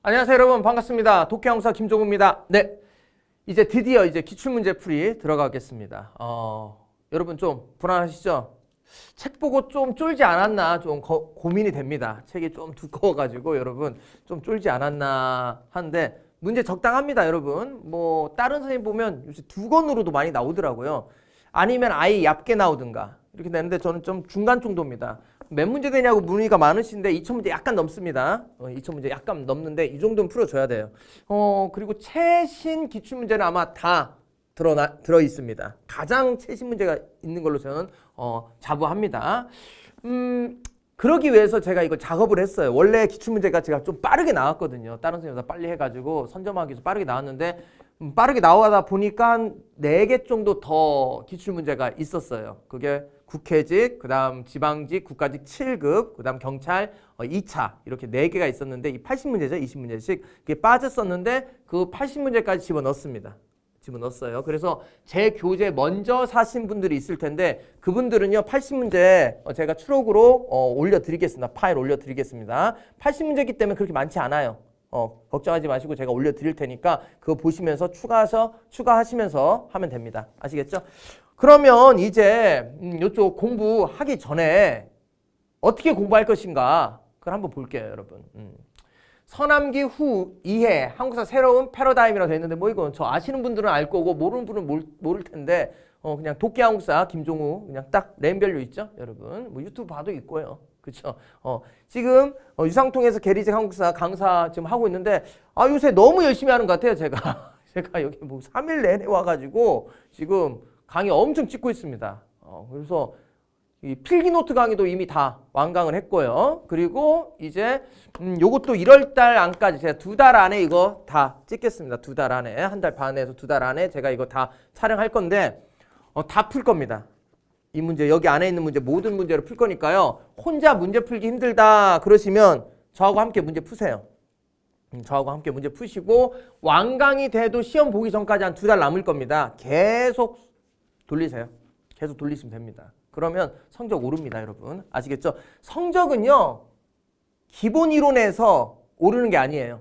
안녕하세요 여러분, 반갑습니다. 독해영사 김종우입니다. 네, 이제 드디어 기출문제 풀이 들어가겠습니다. 여러분 좀 불안하시죠? 책 보고 좀 쫄지 않았나 좀 고민이 됩니다. 책이 좀 두꺼워가지고 여러분 좀 쫄지 않았나 하는데 문제 적당합니다. 여러분 뭐 다른 선생님 보면 요새 2권으로도 많이 나오더라고요. 아니면 아예 얇게 나오든가 이렇게 되는데 저는 좀 중간 정도입니다. 몇 문제 되냐고 문의가 많으신데 2000문제 약간 넘습니다. 2000문제 약간 넘는데 이 정도는 풀어줘야 돼요. 그리고 최신 기출문제는 아마 다 들어 있습니다. 가장 최신 문제가 있는 걸로 저는 자부합니다. 그러기 위해서 제가 이거 작업을 했어요. 원래 기출문제가 제가 좀 빠르게 나왔거든요. 다른 선생님보다 빨리 해가지고 선점하기 위해서 빠르게 나왔는데 빠르게 나오다 보니까 한 4개 정도 더 기출문제가 있었어요. 그게 국회직, 그 다음 지방직, 국가직 7급, 그 다음 경찰 2차 이렇게 4개가 있었는데 이 80문제죠. 20문제씩. 그게 빠졌었는데 그 80문제까지 집어넣었습니다. 집어넣었어요. 그래서 제 교재 먼저 사신 분들이 있을 텐데 그분들은요 80문제 제가 추록으로 올려드리겠습니다. 파일 올려드리겠습니다. 80문제이기 때문에 그렇게 많지 않아요. 걱정하지 마시고 제가 올려드릴 테니까 그거 보시면서 추가하시면서 하면 됩니다. 아시겠죠? 그러면 이제 이쪽 공부하기 전에 어떻게 공부할 것인가 그걸 한번 볼게요, 여러분. 서남기 후 이해 한국사 새로운 패러다임이라고 되어 있는데 뭐 이건 저 아시는 분들은 알 거고 모르는 분은 모를 텐데 그냥 독해 한국사 김종우 그냥 딱 네임밸류 있죠, 여러분. 뭐 유튜브 봐도 있고요. 그렇죠? 지금 유상통해서 계리직 한국사 강사 지금 하고 있는데 요새 너무 열심히 하는 것 같아요, 제가. 제가 여기 뭐 3일 내내 와가지고 지금 강의 엄청 찍고 있습니다. 그래서 이 필기노트 강의도 이미 다 완강을 했고요. 그리고 이제 요것도 1월달 안까지 제가 2달 안에 이거 다 찍겠습니다. 2달 안에 1달 반에서 2달 안에 제가 이거 다 촬영할 건데 다 풀 겁니다. 이 문제 여기 안에 있는 문제 모든 문제를 풀 거니까요. 혼자 문제 풀기 힘들다 그러시면 저하고 함께 문제 푸세요. 저하고 함께 문제 푸시고 완강이 돼도 시험 보기 전까지 한 2달 남을 겁니다. 계속 돌리세요. 계속 돌리시면 됩니다. 그러면 성적 오릅니다, 여러분. 아시겠죠? 성적은요, 기본 이론에서 오르는 게 아니에요.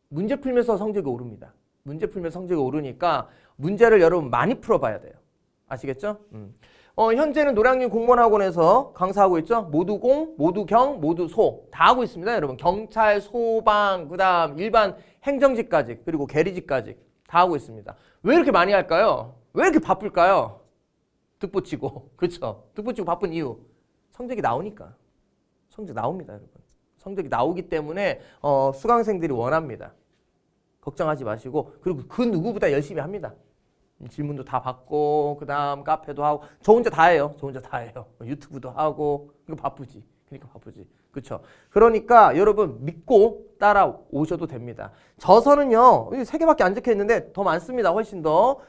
문제 풀면서 성적이 오릅니다. 문제 풀면서 성적이 오르니까 문제를 여러분 많이 풀어봐야 돼요. 아시겠죠? 현재는 노량진 공무원학원에서 강사하고 있죠? 모두공, 모두경, 모두소 다 하고 있습니다, 여러분. 경찰, 소방, 그 다음 일반 행정직까지 그리고 계리직까지 다 하고 있습니다. 왜 이렇게 많이 할까요? 왜 이렇게 바쁠까요? 득보치고 그렇죠? 득보치고 바쁜 이유 성적이 나오니까. 성적 나옵니다, 여러분. 성적이 나오기 때문에 수강생들이 원합니다. 걱정하지 마시고 그리고 그 누구보다 열심히 합니다. 질문도 다 받고 그 다음 카페도 하고 저 혼자 다 해요. 저 혼자 다 해요. 유튜브도 하고 이거 바쁘지. 그러니까 바쁘지. 그렇죠? 그러니까 여러분 믿고 따라오셔도 됩니다. 저서는요 3개밖에 안 적혀 있는데 더 많습니다. 훨씬 더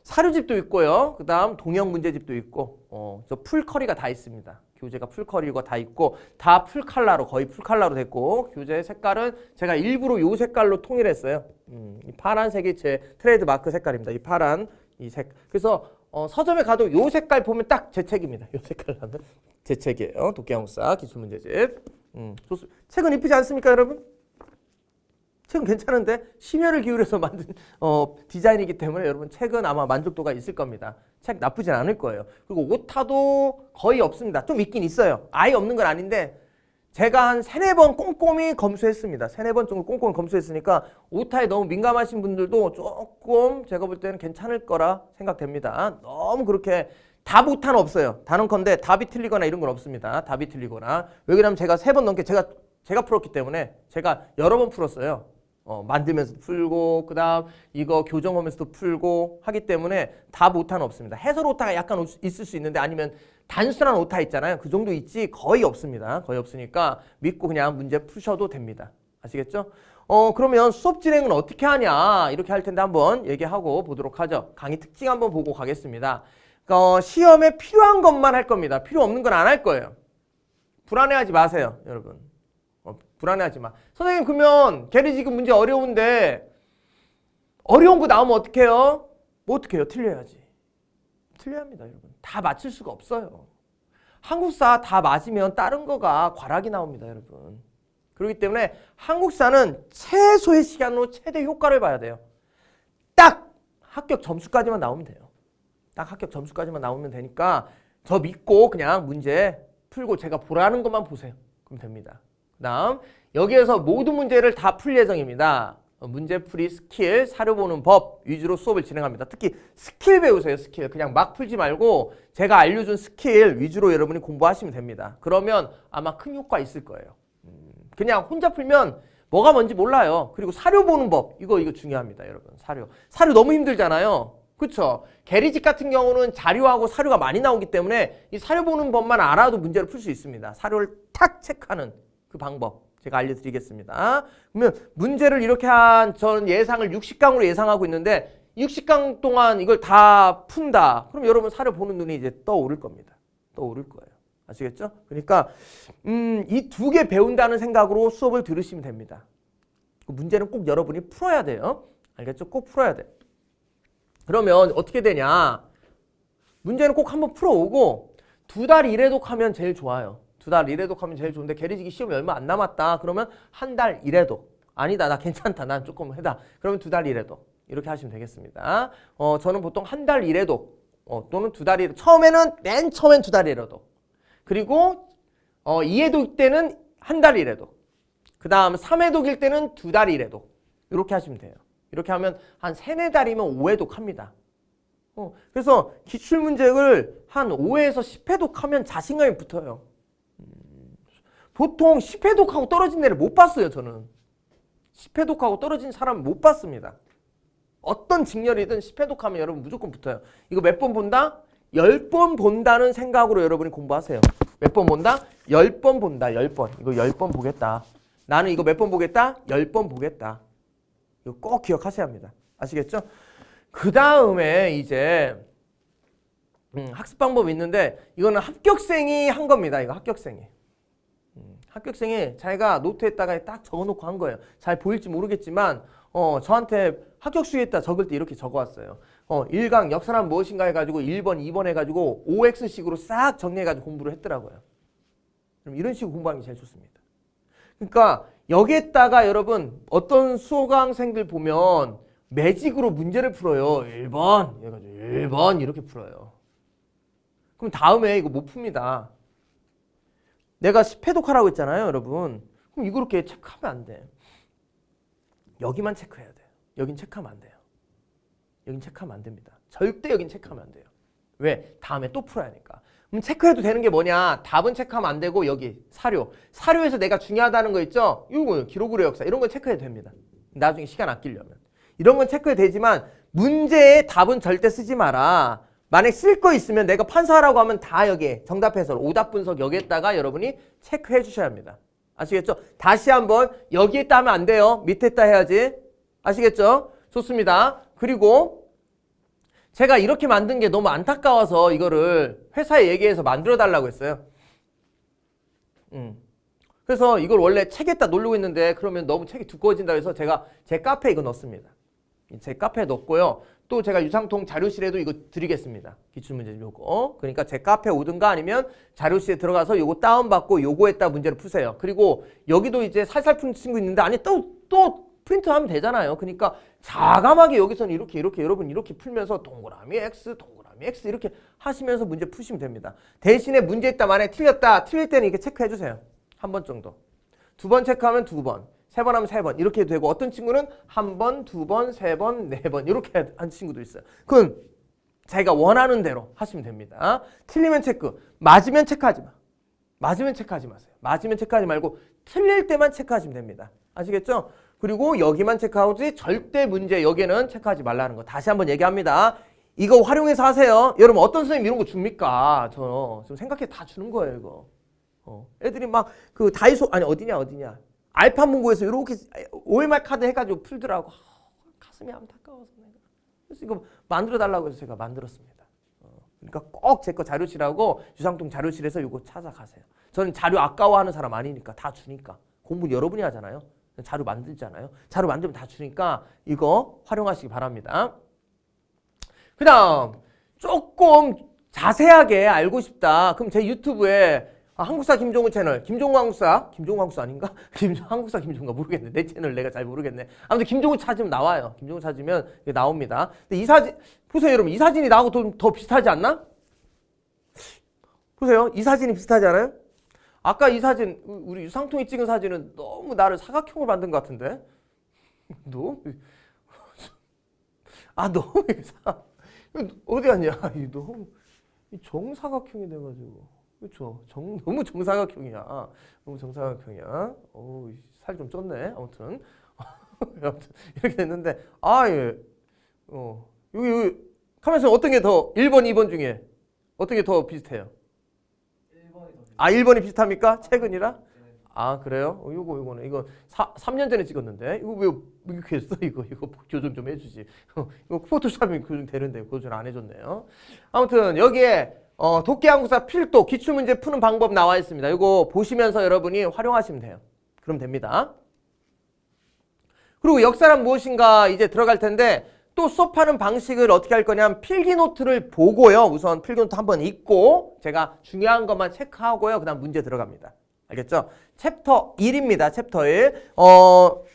사료집도 있고요. 그 다음 동형 문제집도 있고 저 풀커리가 다 있습니다. 교재가 풀커리가 다 있고 다 풀칼라로 거의 풀칼라로 됐고 교재 색깔은 제가 일부러 요 색깔로 통일했어요. 이 파란색이 제 트레이드 마크 색깔입니다. 이 파란 이 색. 그래서 서점에 가도 요 색깔 보면 딱 제 책입니다. 요 색깔 하면 제 책이에요. 독해영사 기출문제집. 좋습니다. 책은 이쁘지 않습니까, 여러분? 책은 괜찮은데 심혈을 기울여서 만든 디자인이기 때문에 여러분 책은 아마 만족도가 있을 겁니다. 책 나쁘진 않을 거예요. 그리고 오타도 거의 없습니다. 좀 있긴 있어요. 아예 없는 건 아닌데 제가 한 3-4번 꼼꼼히 검수했습니다. 3-4번 정도 꼼꼼히 검수했으니까 오타에 너무 민감하신 분들도 조금 제가 볼 때는 괜찮을 거라 생각됩니다. 너무 그렇게 답 오타는 없어요. 단언컨대 답이 틀리거나 이런 건 없습니다. 답이 틀리거나. 왜 그러냐면 제가 3번 넘게 제가 풀었기 때문에 제가 여러 번 풀었어요. 만들면서도 풀고 그 다음 이거 교정하면서도 풀고 하기 때문에 답 오타는 없습니다. 해설 오타가 약간 있을 수 있는데 아니면 단순한 오타 있잖아요. 그 정도 있지 거의 없습니다. 거의 없으니까 믿고 그냥 문제 푸셔도 됩니다. 아시겠죠? 그러면 수업 진행은 어떻게 하냐 이렇게 할 텐데 한번 얘기하고 보도록 하죠. 강의 특징 한번 보고 가겠습니다. 시험에 필요한 것만 할 겁니다. 필요 없는 건 안 할 거예요. 불안해하지 마세요, 여러분. 불안해하지 마. 선생님 그러면 계리지금 문제 어려운데 어려운 거 나오면 어떡해요? 뭐 어떡해요? 틀려야지. 틀려야 합니다, 여러분. 다 맞출 수가 없어요. 한국사 다 맞으면 다른 거가 과락이 나옵니다, 여러분. 그렇기 때문에 한국사는 최소의 시간으로 최대 효과를 봐야 돼요. 딱 합격 점수까지만 나오면 돼요. 딱 합격 점수까지만 나오면 되니까 저 믿고 그냥 문제 풀고 제가 보라는 것만 보세요. 그럼 됩니다. 그 다음 여기에서 모든 문제를 다 풀 예정입니다. 문제풀이 스킬, 사료 보는 법 위주로 수업을 진행합니다. 특히 스킬 배우세요. 스킬. 그냥 막 풀지 말고 제가 알려준 스킬 위주로 여러분이 공부하시면 됩니다. 그러면 아마 큰 효과 있을 거예요. 그냥 혼자 풀면 뭐가 뭔지 몰라요. 그리고 사료 보는 법 이거 중요합니다. 여러분 사료 너무 힘들잖아요. 그쵸? 계리집 같은 경우는 자료하고 사료가 많이 나오기 때문에 이 사료 보는 법만 알아도 문제를 풀 수 있습니다. 사료를 탁 체크하는 그 방법 제가 알려드리겠습니다. 그러면 문제를 이렇게 한 전 예상을 60강으로 예상하고 있는데 60강 동안 이걸 다 푼다. 그럼 여러분 사료 보는 눈이 이제 떠오를 겁니다. 떠오를 거예요. 아시겠죠? 그러니까 이 두 개 배운다는 생각으로 수업을 들으시면 됩니다. 그 문제는 꼭 여러분이 풀어야 돼요. 알겠죠? 꼭 풀어야 돼. 그러면 어떻게 되냐? 문제는 꼭 한번 풀어오고 2달 1회독 하면 제일 좋아요. 2달 1회독 하면 제일 좋은데 계리지기 시험이 얼마 안 남았다. 그러면 1달 1회독. 아니다. 나 괜찮다. 난 조금 해다. 그러면 2달 1회독. 이렇게 하시면 되겠습니다. 저는 보통 1달 1회독 또는 2달 1회독. 맨 처음엔 2달 1회독. 그리고 2회독 때는 1달 1회독. 그 다음 3회독일 때는 2달 1회독. 이렇게 하시면 돼요. 이렇게 하면 한 3, 4달이면 5회독 합니다. 그래서 기출문제를 한 5회에서 10회독 하면 자신감이 붙어요. 보통 10회독하고 떨어진 애를 못 봤어요. 저는 10회독하고 떨어진 사람을 못 봤습니다. 어떤 직렬이든 10회독하면 여러분 무조건 붙어요. 이거 몇 번 본다? 10번 본다는 생각으로 여러분이 공부하세요. 몇 번 본다? 10번 본다. 10번. 이거 10번 보겠다. 나는 이거 몇 번 보겠다? 10번 보겠다. 이거 꼭 기억하셔야 합니다. 아시겠죠? 그 다음에 이제 학습 방법이 있는데 이거는 합격생이 한 겁니다. 이거 합격생이. 합격생이 자기가 노트에다가 딱 적어놓고 한 거예요. 잘 보일지 모르겠지만 저한테 합격수에다 적을 때 이렇게 적어왔어요. 1강 역사란 무엇인가 해가지고 1번, 2번 해가지고 OX식으로 싹 정리해가지고 공부를 했더라고요. 그럼 이런 식으로 공부하는 게 제일 좋습니다. 그러니까 여기에다가 여러분 어떤 수강생들 보면 매직으로 문제를 풀어요. 1번, 1번 이렇게 풀어요. 그럼 다음에 이거 못 풉니다. 내가 10회독 하라고 했잖아요, 여러분. 그럼 이거 이렇게 체크하면 안 돼. 여기만 체크해야 돼요. 여긴 체크하면 안 돼요. 여긴 체크하면 안 됩니다. 절대 여긴 체크하면 안 돼요. 왜? 다음에 또 풀어야 하니까. 그럼 체크해도 되는 게 뭐냐? 답은 체크하면 안 되고 여기 사료. 사료에서 내가 중요하다는 거 있죠? 이거 기록으로의 역사. 이런 건 체크해도 됩니다. 나중에 시간 아끼려면. 이런 건 체크해도 되지만 문제의 답은 절대 쓰지 마라. 만약 쓸 거 있으면 내가 판사하라고 하면 다 여기에 정답 해설, 오답 분석 여기에다가 여러분이 체크해 주셔야 합니다. 아시겠죠? 다시 한번 여기에다 하면 안 돼요. 밑에다 해야지. 아시겠죠? 좋습니다. 그리고 제가 이렇게 만든 게 너무 안타까워서 이거를 회사에 얘기해서 만들어 달라고 했어요. 그래서 이걸 원래 책에다 놓으려고 했는데 그러면 너무 책이 두꺼워진다고 해서 제가 제 카페에 이거 넣었습니다. 제 카페에 넣었고요. 또 제가 유상통 자료실에도 이거 드리겠습니다. 기출문제 요거. 그러니까 제 카페에 오든가 아니면 자료실에 들어가서 요거 다운받고 요거에다 문제를 푸세요. 그리고 여기도 이제 살살 푸는 친구 있는데 아니 또 프린트하면 되잖아요. 그러니까 자감하게 여기서는 이렇게 여러분 이렇게 풀면서 동그라미 X 이렇게 하시면서 문제 푸시면 됩니다. 대신에 문제 있다 만약에 틀릴 때는 이렇게 체크해 주세요. 한 번 정도. 2번 체크하면 2번. 3번 하면 3번 이렇게 해도 되고 어떤 친구는 1번, 2번, 3번, 4번 이렇게 한 친구도 있어요. 그건 자기가 원하는 대로 하시면 됩니다. 틀리면 체크, 맞으면 체크하지 마. 맞으면 체크하지 마세요. 맞으면 체크하지 말고 틀릴 때만 체크하시면 됩니다. 아시겠죠? 그리고 여기만 체크하지 절대 문제 여기는 체크하지 말라는 거 다시 한번 얘기합니다. 이거 활용해서 하세요. 여러분 어떤 선생님 이런 거 줍니까? 저 좀 생각해 다 주는 거예요 이거. 애들이 막 그 다이소 아니 어디냐 알파문고에서 이렇게 OMR 카드 해가지고 풀더라고. 가슴이 안타까워서 내가. 그래서 이거 만들어 달라고 해서 제가 만들었습니다. 그러니까 꼭 제 거 자료실하고 유상통 자료실에서 이거 찾아가세요. 저는 자료 아까워하는 사람 아니니까 다 주니까. 공부 여러분이 하잖아요. 자료 만들잖아요. 자료 만들면 다 주니까 이거 활용하시기 바랍니다. 그 다음 조금 자세하게 알고 싶다. 그럼 제 유튜브에 아, 한국사 김종우 채널, 김종우 한국사, 김종우 한국사 아닌가? 한국사 김종우가 모르겠네. 내 채널 내가 잘 모르겠네. 아무튼 김종우 찾으면 나와요. 김종우 찾으면 나옵니다. 근데 이 사진 보세요, 여러분. 이 사진이 나하고 더 비슷하지 않나? 보세요, 이 사진이 비슷하지 않아요? 아까 이 사진, 우리 유상통이 찍은 사진은 너무 나를 사각형으로 만든 것 같은데? 너무 어디 갔냐? 너무 정사각형이 돼가지고. 그렇죠. 너무 정사각형이야. 너무 정사각형이야. 살 좀 쪘네. 아무튼 이렇게 됐는데, 예. 여기 카메라에서 어떤 게 더 1번, 2번 중에 어떤 게 더 비슷해요? 1번이 비슷합니까? 최근이라? 그래요? 요거는 이거 3년 전에 찍었는데 이거 왜 이렇게 했어? 이거 교정 좀 해주지. 이거 포토샵이 교정 되는데 교정 안 해줬네요. 아무튼 여기에 독해한국사 필독 기출문제 푸는 방법 나와 있습니다. 이거 보시면서 여러분이 활용하시면 돼요. 그럼 됩니다. 그리고 역사란 무엇인가 이제 들어갈 텐데 또 수업하는 방식을 어떻게 할 거냐면 필기노트를 보고요. 우선 필기노트 한번 읽고 제가 중요한 것만 체크하고요. 그 다음 문제 들어갑니다. 알겠죠? 챕터 1입니다. 챕터 1.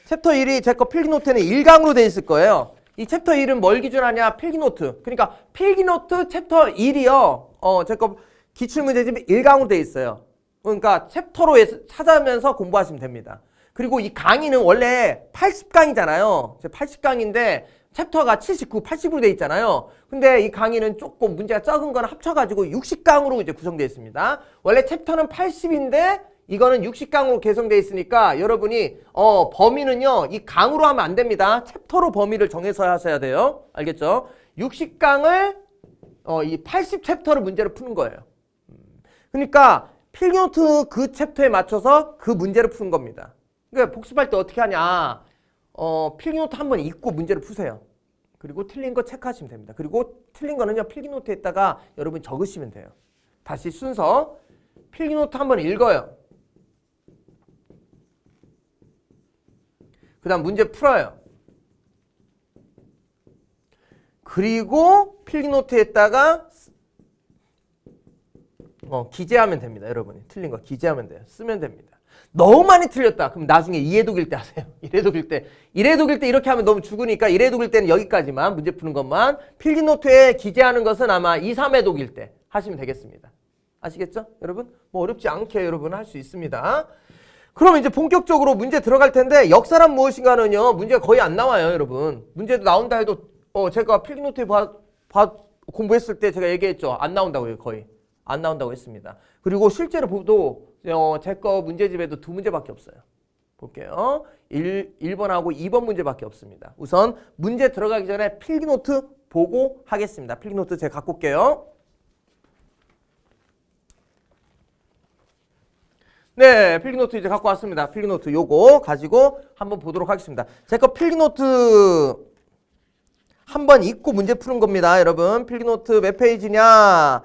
챕터 1이 제 거 필기노트는 1강으로 돼 있을 거예요. 이 챕터 1은 뭘 기준하냐? 필기노트. 그러니까 필기노트 챕터 1이요. 제 거 기출문제집 1강으로 돼 있어요. 그러니까 챕터로 찾아면서 공부하시면 됩니다. 그리고 이 강의는 원래 80강이잖아요. 80강인데 챕터가 79, 80으로 돼 있잖아요. 근데 이 강의는 조금 문제가 적은 거는 합쳐가지고 60강으로 이제 구성되어 있습니다. 원래 챕터는 80인데 이거는 60강으로 개성되어 있으니까 여러분이 범위는요 이 강으로 하면 안 됩니다. 챕터로 범위를 정해서 하셔야 돼요. 알겠죠? 60강을 이 80챕터를 문제를 푸는 거예요. 그러니까 필기노트 그 챕터에 맞춰서 그 문제를 푸는 겁니다. 그러니까 복습할 때 어떻게 하냐? 필기노트 한번 읽고 문제를 푸세요. 그리고 틀린 거 체크하시면 됩니다. 그리고 틀린 거는요 필기노트에다가 여러분 적으시면 돼요. 다시 순서 필기노트 한번 읽어요. 그 다음 문제 풀어요. 그리고 필기노트에다가 기재하면 됩니다. 여러분이 틀린 거 기재하면 돼요. 쓰면 됩니다. 너무 많이 틀렸다. 그럼 나중에 이해독일 때 하세요. 이해독일 때 이렇게 하면 너무 죽으니까 이해독일 때는 여기까지만 문제 푸는 것만. 필기노트에 기재하는 것은 아마 2, 3회독일 때 하시면 되겠습니다. 아시겠죠? 여러분? 뭐 어렵지 않게 여러분 할 수 있습니다. 그럼 이제 본격적으로 문제 들어갈 텐데 역사란 무엇인가는요. 문제가 거의 안 나와요. 여러분. 문제도 나온다 해도 제가 필기노트에 공부했을 때 제가 얘기했죠. 안 나온다고요. 거의. 안 나온다고 했습니다. 그리고 실제로 보도 제 거 문제집에도 2문제밖에 없어요. 볼게요. 1번하고 2번 문제밖에 없습니다. 우선 문제 들어가기 전에 필기노트 보고 하겠습니다. 필기노트 제가 갖고 올게요. 네, 필기노트 이제 갖고 왔습니다. 필기노트 요거 가지고 한번 보도록 하겠습니다. 제 거 필기노트 한번 읽고 문제 푸는 겁니다. 여러분 필기노트 몇 페이지냐?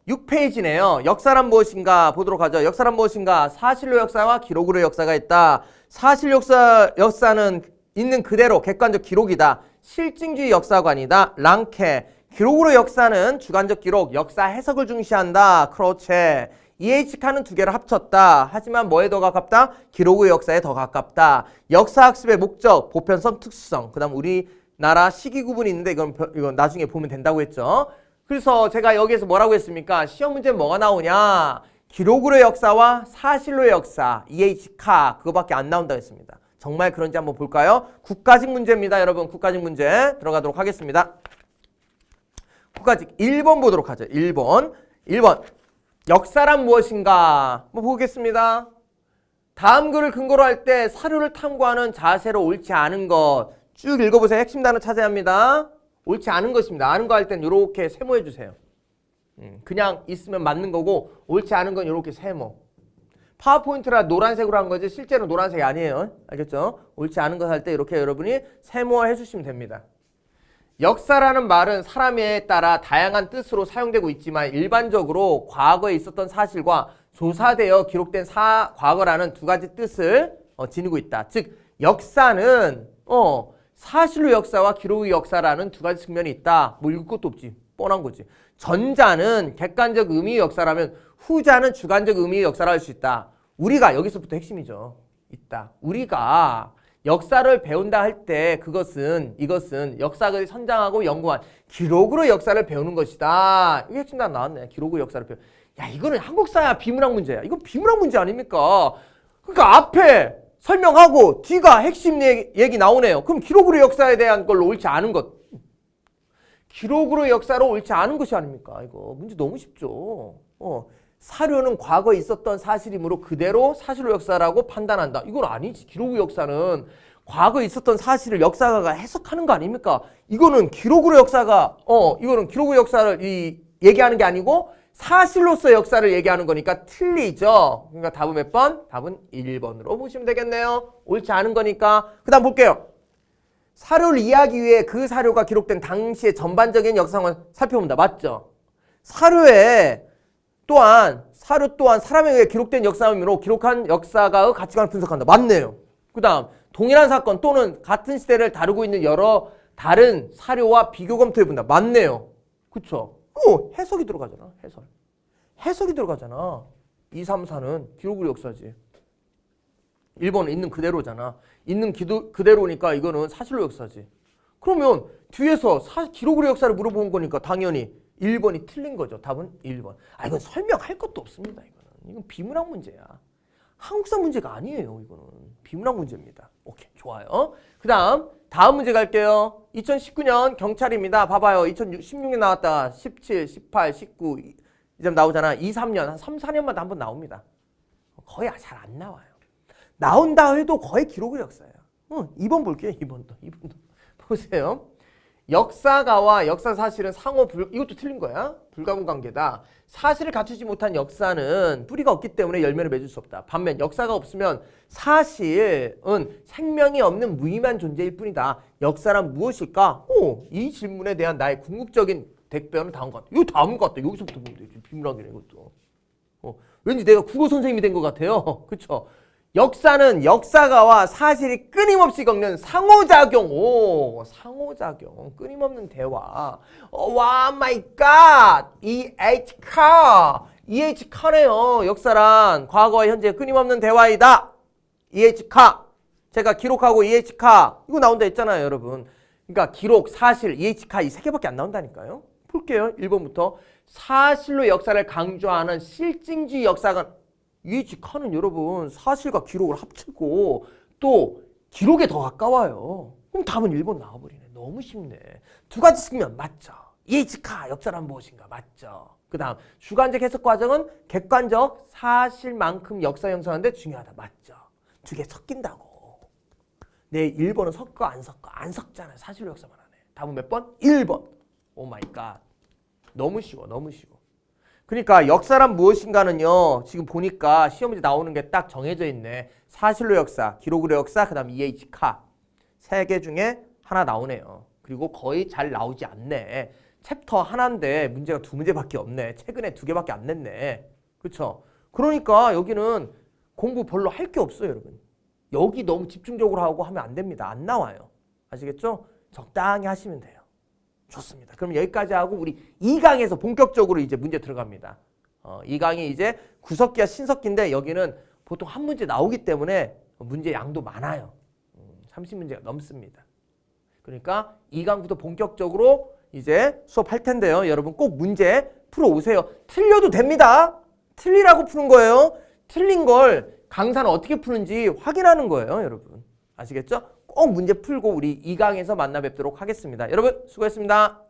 6페이지네요. 역사란 무엇인가 보도록 하죠. 역사란 무엇인가? 사실로 역사와 기록으로 역사가 있다. 사실 역사는 있는 그대로 객관적 기록이다. 실증주의 역사관이다. 랑케. 기록으로 역사는 주관적 기록, 역사 해석을 중시한다. 크로체. EH카는 두 개를 합쳤다. 하지만 뭐에 더 가깝다? 기록의 역사에 더 가깝다. 역사학습의 목적, 보편성, 특수성. 그 다음 우리나라 시기 구분이 있는데 이건 나중에 보면 된다고 했죠. 그래서 제가 여기에서 뭐라고 했습니까? 시험 문제는 뭐가 나오냐? 기록으로의 역사와 사실로의 역사, EH카 그거밖에 안 나온다고 했습니다. 정말 그런지 한번 볼까요? 국가직 문제입니다. 여러분 국가직 문제 들어가도록 하겠습니다. 국가직 1번 보도록 하죠. 1번 역사란 무엇인가? 보겠습니다. 다음 글을 근거로 할 때 사료를 탐구하는 자세로 옳지 않은 것 쭉 읽어보세요. 핵심 단어 찾아야 합니다. 옳지 않은 것입니다. 아는 거 할 땐 이렇게 세모해 주세요. 그냥 있으면 맞는 거고 옳지 않은 건 이렇게 세모. 파워포인트라 노란색으로 한 거지 실제로 노란색이 아니에요. 알겠죠? 옳지 않은 것 할 때 이렇게 여러분이 세모해 주시면 됩니다. 역사라는 말은 사람에 따라 다양한 뜻으로 사용되고 있지만 일반적으로 과거에 있었던 사실과 조사되어 기록된 과거라는 두 가지 뜻을 지니고 있다. 즉 역사는 사실로 역사와 기록의 역사라는 두 가지 측면이 있다. 뭐 읽을 것도 없지. 뻔한 거지. 전자는 객관적 의미의 역사라면 후자는 주관적 의미의 역사를 할 수 있다. 우리가 여기서부터 핵심이죠. 있다. 우리가 역사를 배운다 할 때 이것은 역사를 선장하고 연구한 기록으로 역사를 배우는 것이다. 이게 핵심 다 나왔네. 기록으로 역사를 배우. 야, 이거는 한국사야 비문학 문제야. 이건 비문학 문제 아닙니까? 그러니까 앞에 설명하고 뒤가 핵심 얘기 나오네요. 그럼 기록으로 역사에 대한 걸로 옳지 않은 것. 기록으로 역사로 옳지 않은 것이 아닙니까? 이거 문제 너무 쉽죠. 사료는 과거에 있었던 사실이므로 그대로 사실로 역사라고 판단한다. 이건 아니지. 기록의 역사는 과거에 있었던 사실을 역사가가 해석하는 거 아닙니까? 이거는 기록으로 역사가 이거는 기록의 역사를 얘기하는 게 아니고 사실로서의 역사를 얘기하는 거니까 틀리죠. 그러니까 답은 몇 번? 답은 1번으로 보시면 되겠네요. 옳지 않은 거니까. 그 다음 볼게요. 사료를 이해하기 위해 그 사료가 기록된 당시의 전반적인 역사를 살펴본다. 맞죠? 사료 또한 사람에 의해 기록된 역사이므로 기록한 역사가의 가치관을 분석한다. 맞네요. 그 다음 동일한 사건 또는 같은 시대를 다루고 있는 여러 다른 사료와 비교 검토해본다. 맞네요. 그쵸? 해석이 들어가잖아. 해석이 들어가잖아. 2, 3, 4는 기록으로 역사지. 1번은 있는 그대로잖아. 있는 그대로니까 이거는 사실로 역사지. 그러면 뒤에서 기록으로 역사를 물어본 거니까 당연히 1번이 틀린 거죠. 답은 1번. 이건 설명할 것도 없습니다. 이건 비문학 문제야. 한국사 문제가 아니에요. 이거는 비문학 문제입니다. 오케이, 좋아요. 다음 문제 갈게요. 2019년 경찰입니다. 봐봐요. 2016년 나왔다. 17, 18, 19 이제 나오잖아. 2, 3년, 한 3, 4년마다 한 번 나옵니다. 거의 잘 안 나와요. 나온다 해도 거의 기록의 역사예요. 2번 볼게요. 2번도. 보세요. 역사가와 역사사실은 이것도 틀린 거야. 불가분 관계다. 사실을 갖추지 못한 역사는 뿌리가 없기 때문에 열매를 맺을 수 없다. 반면 역사가 없으면 사실은 생명이 없는 무의미한 존재일 뿐이다. 역사란 무엇일까? 이 질문에 대한 나의 궁극적인 답변은 다음 것 같아. 이거 다음 것 같아. 여기서부터 보면 되지. 비문학이네 이것도. 왠지 내가 국어 선생님이 된 것 같아요. 그렇죠? 역사는 역사가와 사실이 끊임없이 겪는 상호작용. 상호작용. 끊임없는 대화. 와 마이 갓. EH카네요. 역사란 과거와 현재 끊임없는 대화이다. EH카. 제가 기록하고 EH카. 이거 나온다 했잖아요, 여러분. 그러니까 기록, 사실, EH카 이 세 개밖에 안 나온다니까요. 볼게요. 1번부터. 사실로 역사를 강조하는 실증주의 역사관. EH카는 여러분 사실과 기록을 합치고 또 기록에 더 가까워요. 그럼 답은 1번 나와버리네. 너무 쉽네. 두 가지 쓰면 맞죠. EH카 역사란 무엇인가 맞죠. 그 다음 주관적 해석 과정은 객관적 사실만큼 역사 형성하는데 중요하다. 맞죠. 두 개 섞인다고. 내 1번은 섞어 안 섞어? 안 섞잖아요. 사실로 역사만 하네. 답은 몇 번? 1번. 오 마이 갓. 너무 쉬워. 그러니까 역사란 무엇인가는요. 지금 보니까 시험 문제 나오는 게 딱 정해져 있네. 사실로 역사, 기록으로 역사, 그 다음 EH카. 세 개 중에 하나 나오네요. 그리고 거의 잘 나오지 않네. 챕터 하나인데 문제가 2문제밖에 없네. 최근에 2개밖에 안 냈네. 그렇죠? 그러니까 여기는 공부 별로 할 게 없어요, 여러분. 여기 너무 집중적으로 하고 하면 안 됩니다. 안 나와요. 아시겠죠? 적당히 하시면 돼요. 좋습니다. 그럼 여기까지 하고 우리 2강에서 본격적으로 이제 문제 들어갑니다. 2강이 이제 구석기와 신석기인데 여기는 보통 한 문제 나오기 때문에 문제 양도 많아요. 30문제가 넘습니다. 그러니까 2강부터 본격적으로 이제 수업할 텐데요. 여러분 꼭 문제 풀어오세요. 틀려도 됩니다. 틀리라고 푸는 거예요. 틀린 걸 강사는 어떻게 푸는지 확인하는 거예요. 여러분. 아시겠죠? 꼭 문제 풀고 우리 2강에서 만나 뵙도록 하겠습니다. 여러분 수고했습니다.